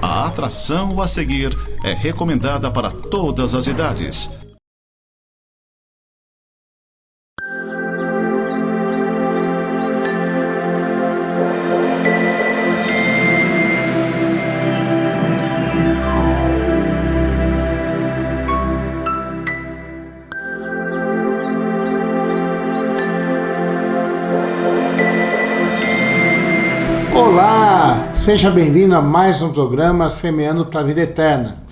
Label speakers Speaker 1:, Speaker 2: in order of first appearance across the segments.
Speaker 1: A atração a seguir é recomendada para todas as idades.
Speaker 2: Olá, seja bem-vindo a mais um programa Semeando para a Vida Eterna.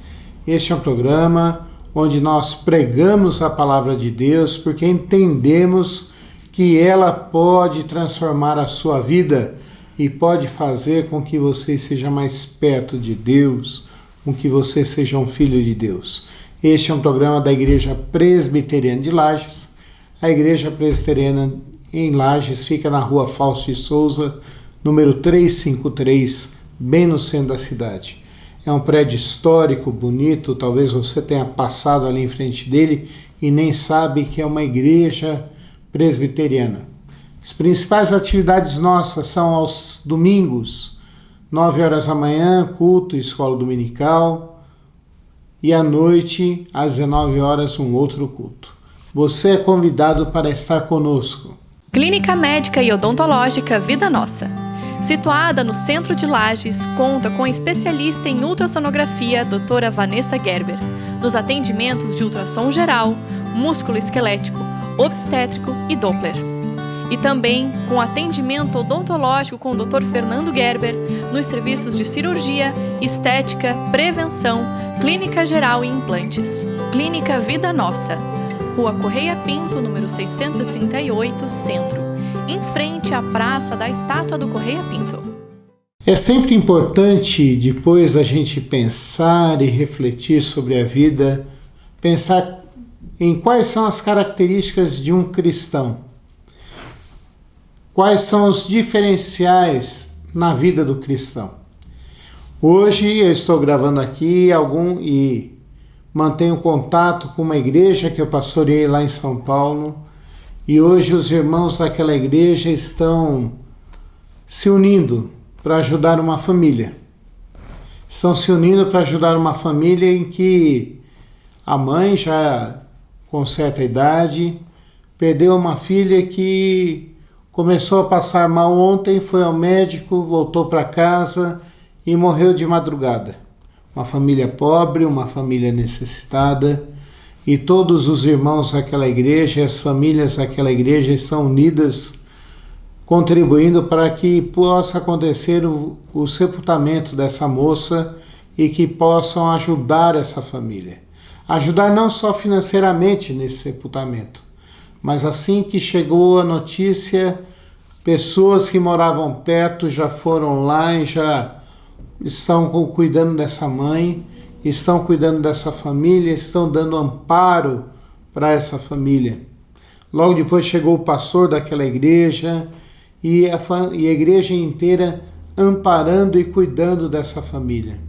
Speaker 2: Este é um programa onde nós pregamos a palavra de Deus porque entendemos que ela pode transformar a sua vida e pode fazer com que você seja mais perto de Deus, com que você seja um filho de Deus. Este é um programa da Igreja Presbiteriana de Lages. A Igreja Presbiteriana em Lages fica na rua Fausto de Souza, número 353, bem no centro da cidade. É um prédio histórico, bonito, talvez você tenha passado ali em frente dele e nem sabe que é uma igreja presbiteriana. As principais atividades nossas são aos domingos, 9 horas da manhã, culto, escola dominical, e à noite, às 19 horas, um outro culto. Você é convidado para estar conosco.
Speaker 3: Clínica Médica e Odontológica Vida Nossa. Situada no centro de Lages, conta com a especialista em ultrassonografia, doutora Vanessa Gerber, nos atendimentos de ultrassom geral, músculo esquelético, obstétrico e Doppler. E também com atendimento odontológico com o Dr. Fernando Gerber, nos serviços de cirurgia, estética, prevenção, clínica geral e implantes. Clínica Vida Nossa, Rua Correia Pinto, número 638, Centro, em frente à Praça da Estátua do Correia Pinto.
Speaker 2: É sempre importante, depois da gente pensar e refletir sobre a vida, pensar em quais são as características de um cristão. Quais são os diferenciais na vida do cristão. Hoje eu estou gravando aqui e mantenho contato com uma igreja que eu pastoreei lá em São Paulo. E hoje os irmãos daquela igreja estão se unindo para ajudar uma família. Estão se unindo para ajudar uma família em que a mãe, já com certa idade, perdeu uma filha que começou a passar mal ontem, foi ao médico, voltou para casa e morreu de madrugada. Uma família pobre, uma família necessitada. E todos os irmãos daquela igreja e as famílias daquela igreja estão unidas, contribuindo para que possa acontecer o sepultamento dessa moça e que possam ajudar essa família. Ajudar não só financeiramente nesse sepultamento, mas assim que chegou a notícia, pessoas que moravam perto já foram lá e já estão cuidando dessa mãe, estão cuidando dessa família, estão dando amparo para essa família. Logo depois chegou o pastor daquela igreja e a igreja inteira amparando e cuidando dessa família.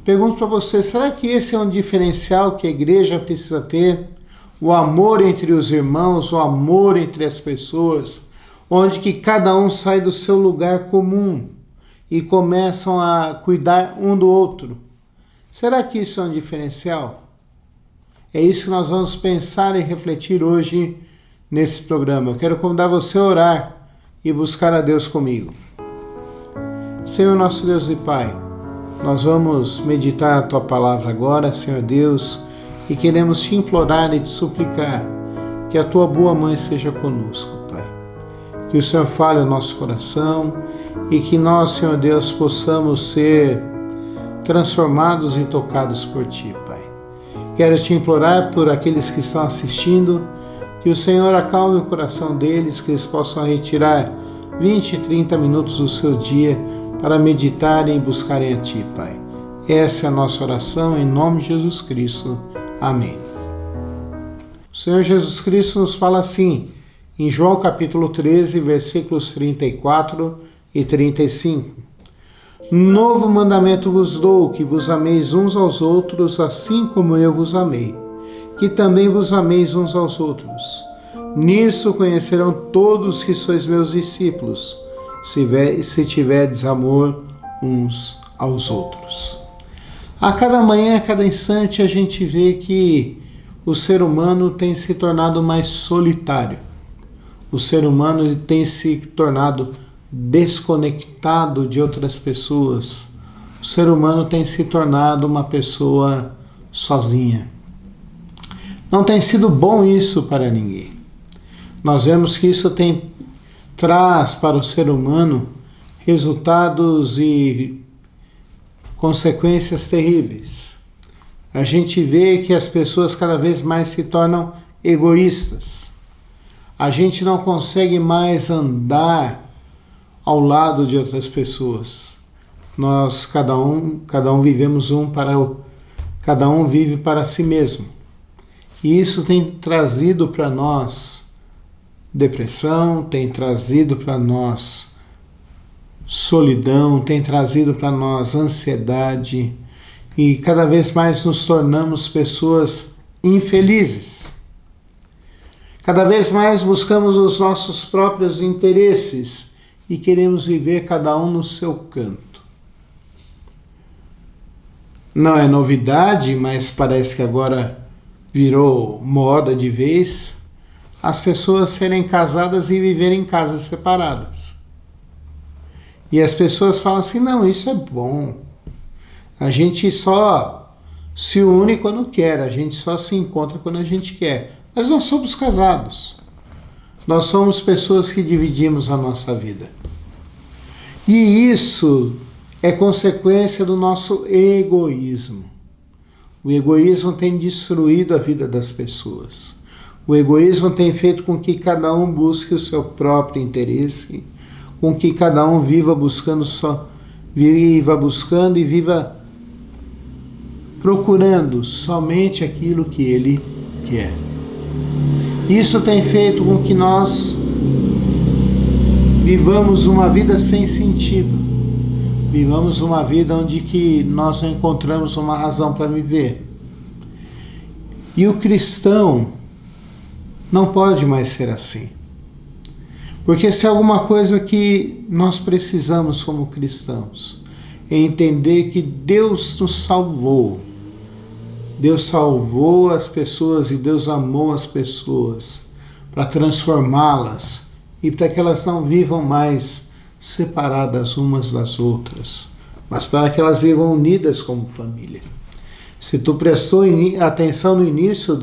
Speaker 2: Pergunto para você, será que esse é um diferencial que a igreja precisa ter? O amor entre os irmãos, o amor entre as pessoas, onde que cada um sai do seu lugar comum e começam a cuidar um do outro. Será que isso é um diferencial? É isso que nós vamos pensar e refletir hoje nesse programa. Eu quero convidar você a orar e buscar a Deus comigo. Senhor nosso Deus e Pai, nós vamos meditar a Tua palavra agora, Senhor Deus, e queremos Te implorar e Te suplicar que a Tua boa mãe seja conosco, Pai. Que o Senhor fale ao nosso coração e que nós, Senhor Deus, possamos ser transformados e tocados por Ti, Pai. Quero Te implorar por aqueles que estão assistindo, que o Senhor acalme o coração deles, que eles possam retirar 20, 30 minutos do seu dia para meditarem e buscarem a Ti, Pai. Essa é a nossa oração, em nome de Jesus Cristo. Amém. O Senhor Jesus Cristo nos fala assim, em João capítulo 13, versículos 34 e 35. Novo mandamento vos dou, que vos ameis uns aos outros, assim como eu vos amei, que também vos ameis uns aos outros. Nisso conhecerão todos que sois meus discípulos, se tiverdes amor uns aos outros. A cada manhã, a cada instante, a gente vê que o ser humano tem se tornado mais solitário. O ser humano tem se tornado desconectado de outras pessoas. O ser humano tem se tornado uma pessoa sozinha. Não tem sido bom isso para ninguém. Nós vemos que isso traz para o ser humano resultados e consequências terríveis. A gente vê que as pessoas cada vez mais se tornam egoístas. A gente não consegue mais andar ao lado de outras pessoas. Nós, cada um vivemos cada um vive para si mesmo. E isso tem trazido para nós depressão, tem trazido para nós solidão, tem trazido para nós ansiedade e cada vez mais nos tornamos pessoas infelizes. Cada vez mais buscamos os nossos próprios interesses e queremos viver cada um no seu canto. Não é novidade, mas parece que agora virou moda de vez as pessoas serem casadas e viverem em casas separadas. E as pessoas falam assim, não, isso é bom. A gente só se une quando quer, a gente só se encontra quando a gente quer. Mas nós somos casados. Nós somos pessoas que dividimos a nossa vida. E isso é consequência do nosso egoísmo. O egoísmo tem destruído a vida das pessoas. O egoísmo tem feito com que cada um busque o seu próprio interesse, com que cada um viva buscando e viva procurando somente aquilo que ele quer. Isso tem feito com que nós vivamos uma vida sem sentido. Vivamos uma vida onde que nós não encontramos uma razão para viver. E o cristão não pode mais ser assim. Porque se é alguma coisa que nós precisamos como cristãos, é entender que Deus nos salvou. Deus salvou as pessoas e Deus amou as pessoas para transformá-las e para que elas não vivam mais separadas umas das outras, mas para que elas vivam unidas como família. Se tu prestou atenção no início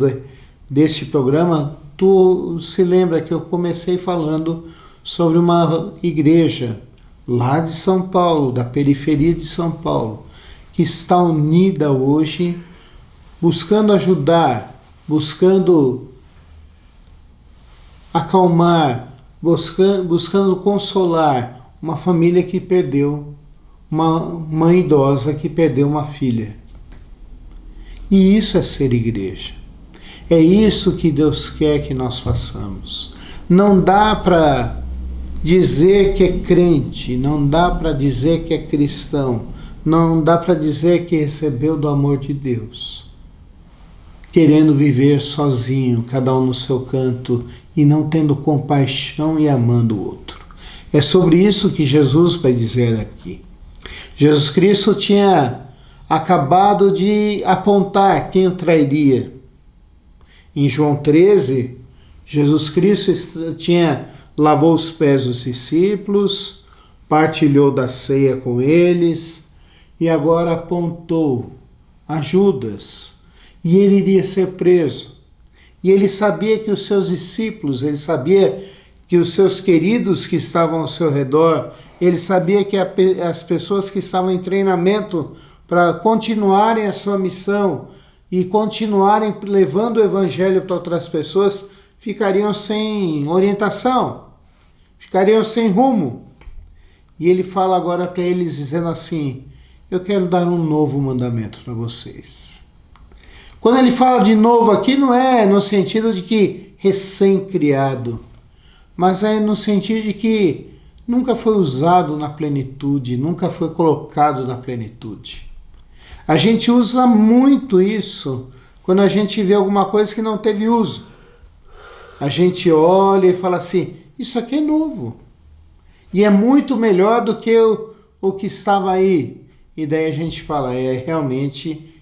Speaker 2: deste programa, tu se lembra que eu comecei falando sobre uma igreja lá de São Paulo, da periferia de São Paulo, que está unida hoje, buscando ajudar, buscando acalmar, buscando consolar uma família que perdeu, uma mãe idosa que perdeu uma filha. E isso é ser igreja. É isso que Deus quer que nós façamos. Não dá para dizer que é crente, não dá para dizer que é cristão, não dá para dizer que recebeu do amor de Deus, querendo viver sozinho, cada um no seu canto, e não tendo compaixão e amando o outro. É sobre isso que Jesus vai dizer aqui. Jesus Cristo tinha acabado de apontar quem o trairia. Em João 13, Jesus Cristo lavou os pés dos discípulos, partilhou da ceia com eles e agora apontou a Judas. E ele iria ser preso. E ele sabia que os seus discípulos, ele sabia que os seus queridos que estavam ao seu redor, ele sabia que as pessoas que estavam em treinamento para continuarem a sua missão e continuarem levando o evangelho para outras pessoas, ficariam sem orientação, ficariam sem rumo. E ele fala agora para eles dizendo assim, eu quero dar um novo mandamento para vocês. Quando ele fala de novo aqui, não é no sentido de que recém-criado, mas é no sentido de que nunca foi usado na plenitude, nunca foi colocado na plenitude. A gente usa muito isso quando a gente vê alguma coisa que não teve uso. A gente olha e fala assim, isso aqui é novo. E é muito melhor do que o que estava aí. e daí a gente fala, realmente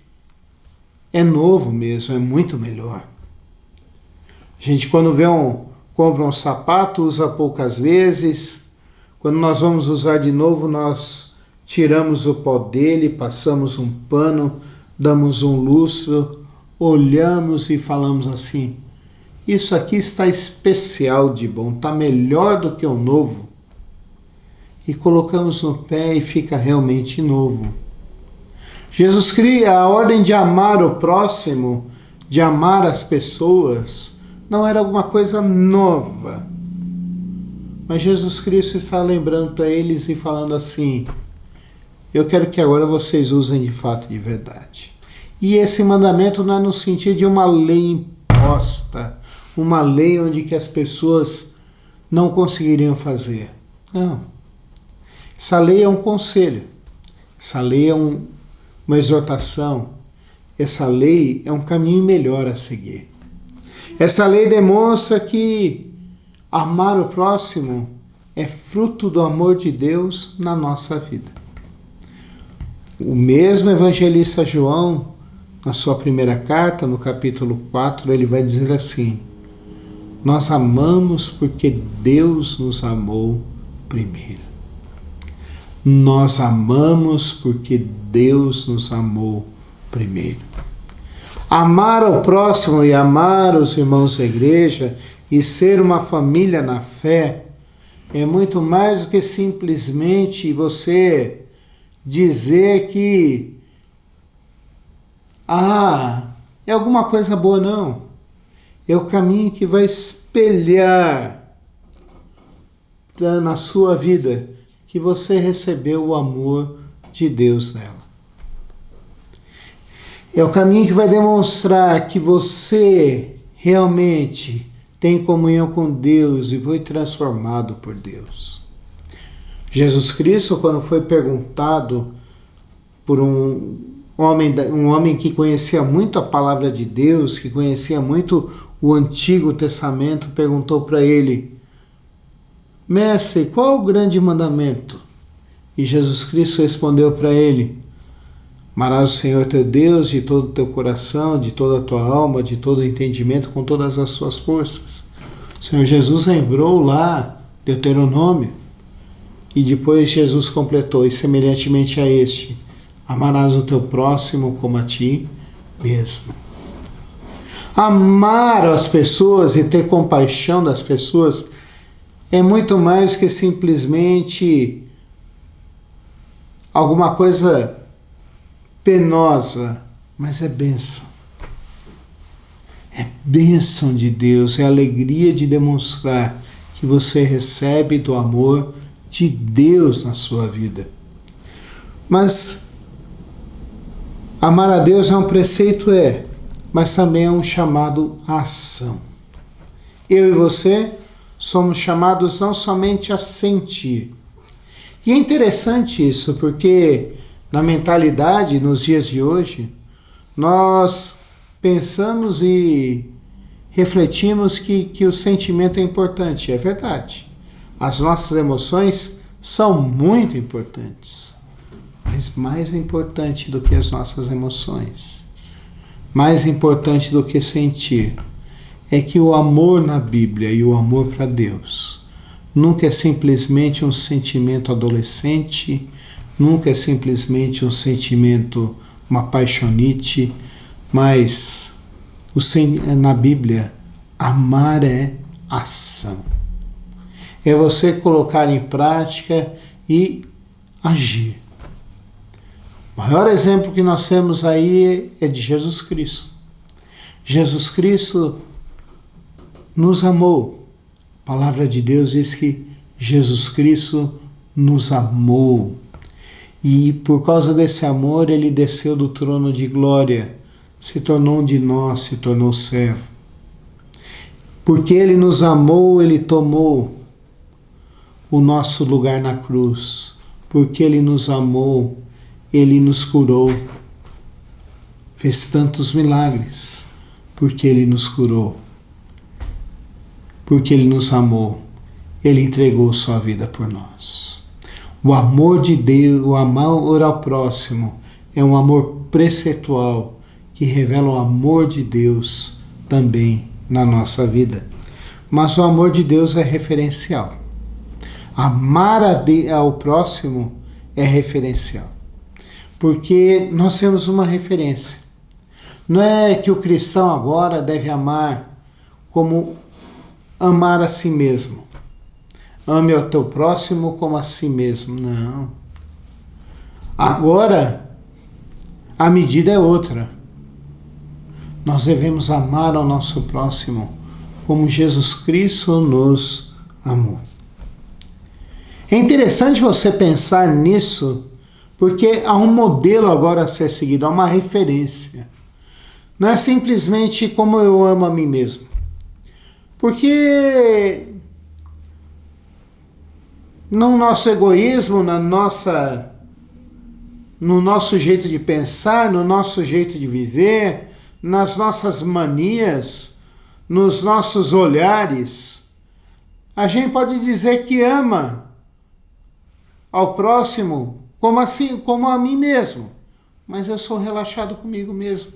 Speaker 2: é novo mesmo, é muito melhor. A gente quando compra um sapato, usa poucas vezes, quando nós vamos usar de novo, nós tiramos o pó dele, passamos um pano, damos um lustro, olhamos e falamos assim, isso aqui está especial de bom, está melhor do que o novo. E colocamos no pé e fica realmente novo. Jesus cria a ordem de amar o próximo, de amar as pessoas, não era alguma coisa nova. Mas Jesus Cristo está lembrando para eles e falando assim, eu quero que agora vocês usem de fato de verdade. E esse mandamento não é no sentido de uma lei imposta, uma lei onde que as pessoas não conseguiriam fazer. Não. Essa lei é um conselho, essa lei é uma exortação, essa lei é um caminho melhor a seguir. Essa lei demonstra que amar o próximo é fruto do amor de Deus na nossa vida. O mesmo evangelista João, na sua primeira carta, no capítulo 4, ele vai dizer assim, nós amamos porque Deus nos amou primeiro. Nós amamos porque Deus nos amou primeiro. Amar ao próximo e amar os irmãos da igreja e ser uma família na fé é muito mais do que simplesmente você dizer que é alguma coisa boa, não. É o caminho que vai espelhar na sua vida que você recebeu o amor de Deus nela. É o caminho que vai demonstrar que você realmente tem comunhão com Deus e foi transformado por Deus. Jesus Cristo, quando foi perguntado por um homem que conhecia muito a palavra de Deus, que conhecia muito o Antigo Testamento, perguntou para ele, Mestre, qual é o grande mandamento? E Jesus Cristo respondeu para ele, amarás o Senhor teu Deus de todo o teu coração, de toda a tua alma, de todo o entendimento, com todas as suas forças. O Senhor Jesus lembrou lá Deuteronômio, e depois Jesus completou, e semelhantemente a este, amarás o teu próximo como a ti mesmo. Amar as pessoas e ter compaixão das pessoas é muito mais que simplesmente alguma coisa penosa, mas é bênção. É bênção de Deus, é alegria de demonstrar que você recebe do amor de Deus na sua vida. Mas amar a Deus é um preceito, mas também é um chamado à ação. Eu e você somos chamados não somente a sentir. E é interessante isso, porque na mentalidade, nos dias de hoje, nós pensamos e refletimos que o sentimento é importante. É verdade. As nossas emoções são muito importantes. Mas mais importante do que as nossas emoções, mais importante do que sentir, é que o amor na Bíblia e o amor para Deus nunca é simplesmente um sentimento adolescente, nunca é simplesmente um sentimento, uma paixonite, mas na Bíblia, amar é ação. É você colocar em prática e agir. O maior exemplo que nós temos aí é de Jesus Cristo. Jesus Cristo nos amou. A palavra de Deus diz que Jesus Cristo nos amou. E por causa desse amor, ele desceu do trono de glória, se tornou um de nós, se tornou servo. Porque ele nos amou, ele tomou o nosso lugar na cruz. Porque ele nos amou, ele nos curou. Fez tantos milagres, porque ele nos curou. Porque ele nos amou, ele entregou sua vida por nós. O amor de Deus, o amor ao próximo, é um amor preceitual que revela o amor de Deus também na nossa vida. Mas o amor de Deus é referencial. Amar ao próximo é referencial. Porque nós temos uma referência. Não é que o cristão agora deve amar como amar a si mesmo. Ame ao teu próximo como a si mesmo. Não. Agora, a medida é outra. Nós devemos amar ao nosso próximo como Jesus Cristo nos amou. É interessante você pensar nisso, porque há um modelo agora a ser seguido, há uma referência. Não é simplesmente como eu amo a mim mesmo. Porque no nosso egoísmo, no nosso jeito de pensar, no nosso jeito de viver, nas nossas manias, nos nossos olhares, a gente pode dizer que ama ao próximo como a mim mesmo, mas eu sou relaxado comigo mesmo.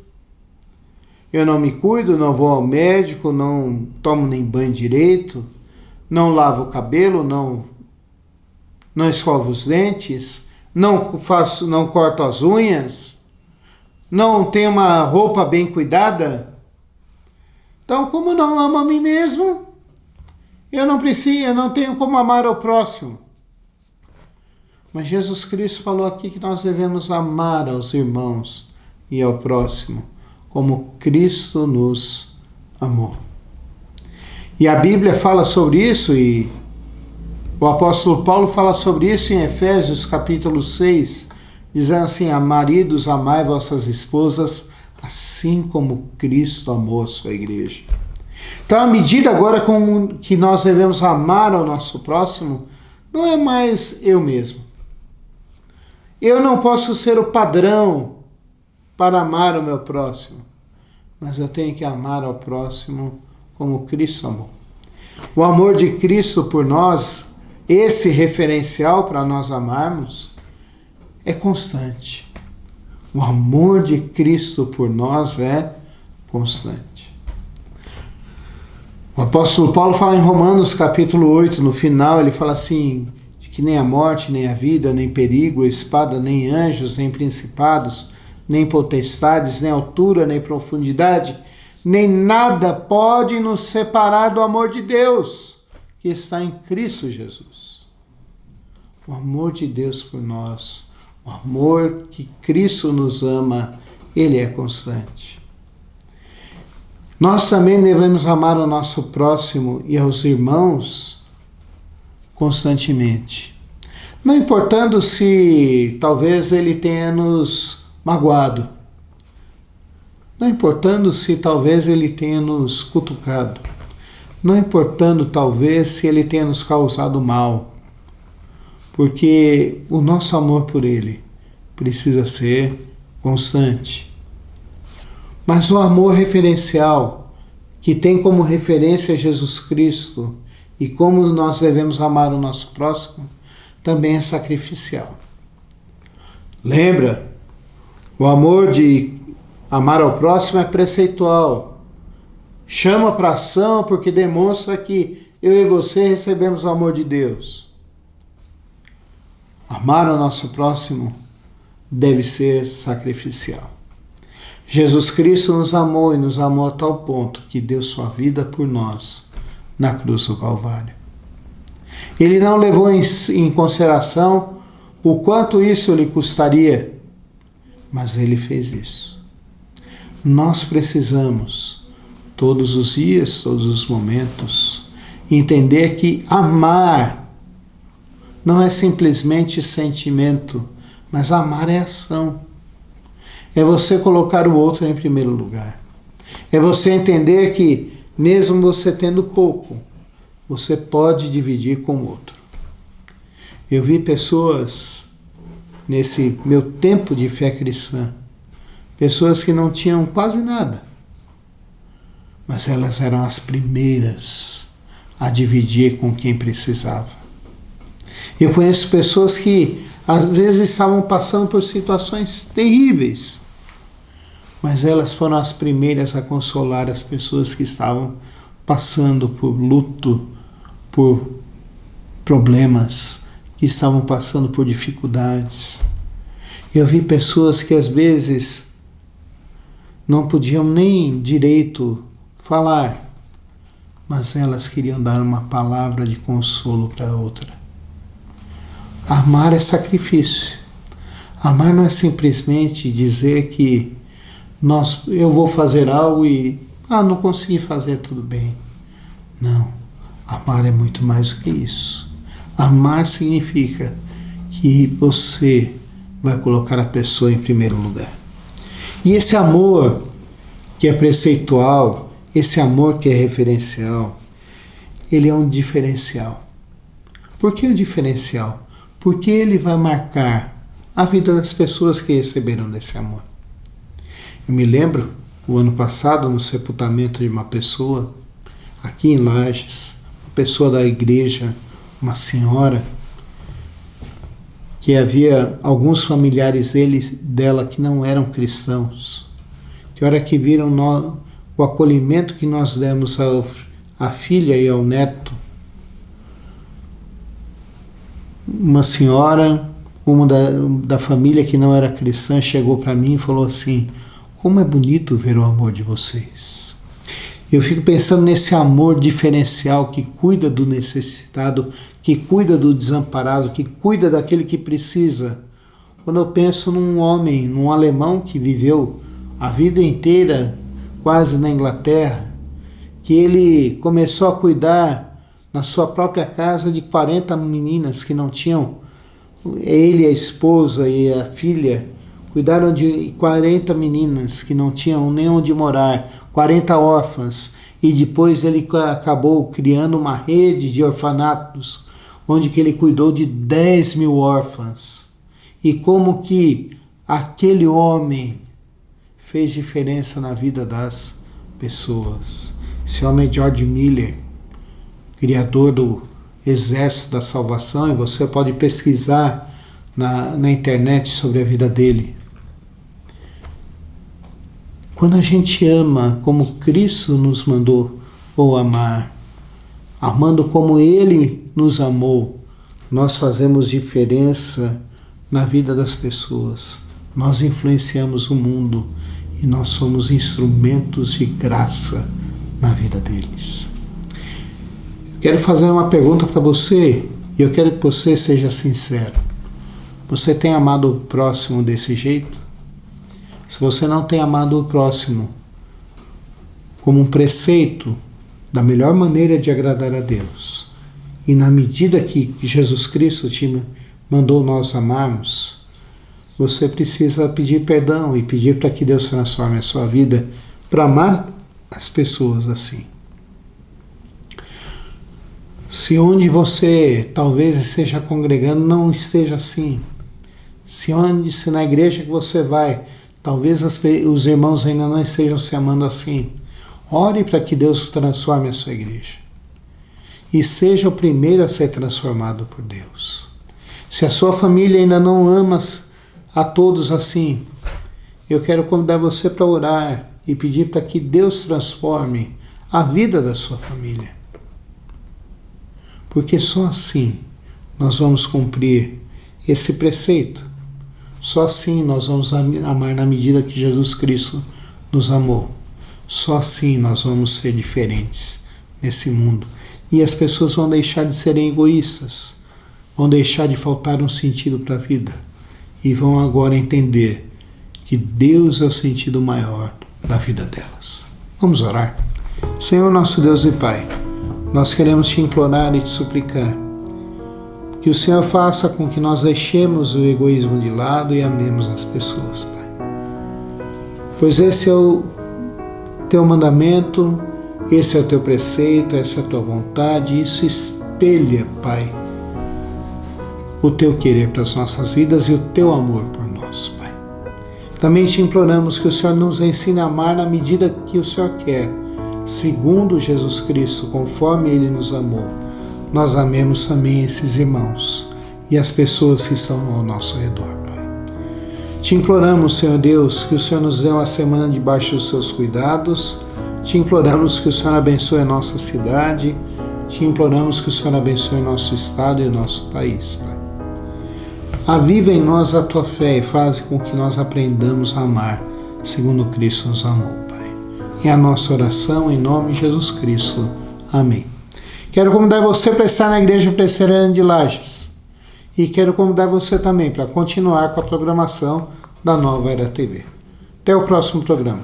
Speaker 2: Eu não me cuido, não vou ao médico, não tomo nem banho direito, não lavo o cabelo, não escovo os dentes, não corto as unhas, não tenho uma roupa bem cuidada. Então, como não amo a mim mesmo, eu não tenho como amar ao próximo. Mas Jesus Cristo falou aqui que nós devemos amar aos irmãos e ao próximo, como Cristo nos amou. E a Bíblia fala sobre isso, e o apóstolo Paulo fala sobre isso em Efésios capítulo 6, dizendo assim: maridos, amai vossas esposas, assim como Cristo amou a sua igreja. Então, a medida agora que nós devemos amar ao nosso próximo, não é mais eu mesmo. Eu não posso ser o padrão para amar o meu próximo, mas eu tenho que amar ao próximo como Cristo amou. O amor de Cristo por nós, esse referencial para nós amarmos, é constante. O amor de Cristo por nós é constante. O apóstolo Paulo fala em Romanos capítulo 8, no final ele fala assim: que nem a morte, nem a vida, nem perigo, espada, nem anjos, nem principados, nem potestades, nem altura, nem profundidade, nem nada pode nos separar do amor de Deus, que está em Cristo Jesus. O amor de Deus por nós, o amor que Cristo nos ama, ele é constante. Nós também devemos amar o nosso próximo e aos irmãos constantemente. Não importando se talvez ele tenha nos magoado. Não importando se talvez ele tenha nos cutucado. Não importando talvez se ele tenha nos causado mal. Porque o nosso amor por ele precisa ser constante. Mas o amor referencial, que tem como referência Jesus Cristo, e como nós devemos amar o nosso próximo, também é sacrificial. Lembra? O amor de amar ao próximo é preceitual. Chama para ação porque demonstra que eu e você recebemos o amor de Deus. Amar ao nosso próximo deve ser sacrificial. Jesus Cristo nos amou e nos amou a tal ponto que deu sua vida por nós na cruz do Calvário. Ele não levou em consideração o quanto isso lhe custaria, mas ele fez isso. Nós precisamos, todos os dias, todos os momentos, entender que amar não é simplesmente sentimento, mas amar é ação. É você colocar o outro em primeiro lugar. É você entender que, mesmo você tendo pouco, você pode dividir com o outro. Eu vi pessoas, nesse meu tempo de fé cristã, pessoas que não tinham quase nada, mas elas eram as primeiras a dividir com quem precisava. Eu conheço pessoas que às vezes estavam passando por situações terríveis, mas elas foram as primeiras a consolar as pessoas que estavam passando por luto, por problemas, que estavam passando por dificuldades. Eu vi pessoas que às vezes não podiam nem direito falar, mas elas queriam dar uma palavra de consolo para a outra. Amar é sacrifício. Amar não é simplesmente dizer que eu vou fazer algo e não consegui fazer, tudo bem. Não. Amar é muito mais do que isso. Amar significa que você vai colocar a pessoa em primeiro lugar. E esse amor que é preceitual, esse amor que é referencial, ele é um diferencial. Por que um diferencial? Porque ele vai marcar a vida das pessoas que receberam desse amor. Eu me lembro, o ano passado, no sepultamento de uma pessoa, aqui em Lages, uma pessoa da igreja, uma senhora, que havia alguns familiares dela que não eram cristãos, que a hora que viram o acolhimento que nós demos à filha e ao neto, uma senhora, uma da família que não era cristã, chegou para mim e falou assim: como é bonito ver o amor de vocês. Eu fico pensando nesse amor diferencial que cuida do necessitado, que cuida do desamparado, que cuida daquele que precisa. Quando eu penso num homem, num alemão que viveu a vida inteira quase na Inglaterra, que ele começou a cuidar na sua própria casa de 40 meninas que não tinham, ele, a esposa e a filha, cuidaram de 40 meninas que não tinham nem onde morar, 40 órfãs, e depois ele acabou criando uma rede de orfanatos, onde que ele cuidou de 10 mil órfãs. E como que aquele homem fez diferença na vida das pessoas. Esse homem é George Miller, criador do Exército da Salvação, e você pode pesquisar na internet sobre a vida dele. Quando a gente ama como Cristo nos mandou ou amar, amando como Ele nos amou, nós fazemos diferença na vida das pessoas. Nós influenciamos o mundo e nós somos instrumentos de graça na vida deles. Quero fazer uma pergunta para você e eu quero que você seja sincero. Você tem amado o próximo desse jeito? Se você não tem amado o próximo como um preceito da melhor maneira de agradar a Deus, e na medida que Jesus Cristo te mandou nós amarmos, você precisa pedir perdão e pedir para que Deus transforme a sua vida para amar as pessoas assim. Se onde você talvez esteja congregando não esteja assim, se na igreja que você vai, talvez os irmãos ainda não estejam se amando assim, ore para que Deus transforme a sua igreja. E seja o primeiro a ser transformado por Deus. Se a sua família ainda não ama a todos assim, eu quero convidar você para orar e pedir para que Deus transforme a vida da sua família. Porque só assim nós vamos cumprir esse preceito. Só assim nós vamos amar na medida que Jesus Cristo nos amou. Só assim nós vamos ser diferentes nesse mundo. E as pessoas vão deixar de serem egoístas, vão deixar de faltar um sentido para a vida e vão agora entender que Deus é o sentido maior da vida delas. Vamos orar. Senhor nosso Deus e Pai, nós queremos te implorar e te suplicar que o Senhor faça com que nós deixemos o egoísmo de lado e amemos as pessoas, Pai. Pois esse é o teu mandamento, esse é o teu preceito, essa é a tua vontade, isso espelha, Pai, o teu querer para as nossas vidas e o teu amor por nós, Pai. Também te imploramos que o Senhor nos ensine a amar na medida que o Senhor quer, segundo Jesus Cristo, conforme Ele nos amou. Nós amemos também esses irmãos e as pessoas que estão ao nosso redor, Pai. Te imploramos, Senhor Deus, que o Senhor nos dê uma semana debaixo dos seus cuidados. Te imploramos que o Senhor abençoe a nossa cidade. Te imploramos que o Senhor abençoe nosso estado e nosso país, Pai. Aviva em nós a tua fé e faz com que nós aprendamos a amar segundo Cristo nos amou, Pai. É a nossa oração em nome de Jesus Cristo. Amém. Quero convidar você para estar na Igreja Presbiteriana de Lages. E quero convidar você também para continuar com a programação da Nova Era TV. Até o próximo programa.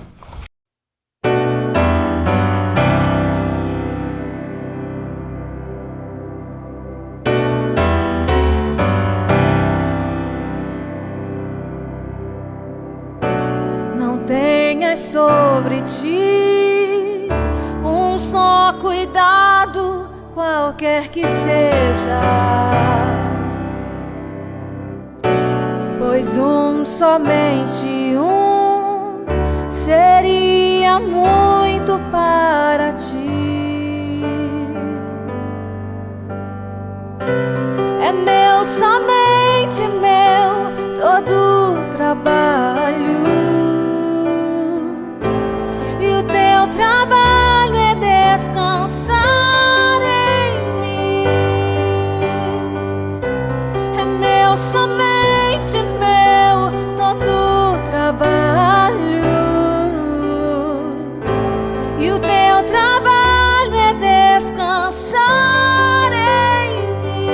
Speaker 4: Não tenhas sobre ti um só cuidado, qualquer que seja, pois somente um seria muito para ti. É meu, somente meu, todo o trabalho, e o teu trabalho é descansar em mim. É meu, somente meu, todo o trabalho, e o teu trabalho é descansar em mim.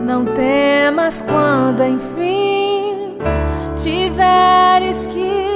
Speaker 4: Não temas quando enfim tiveres que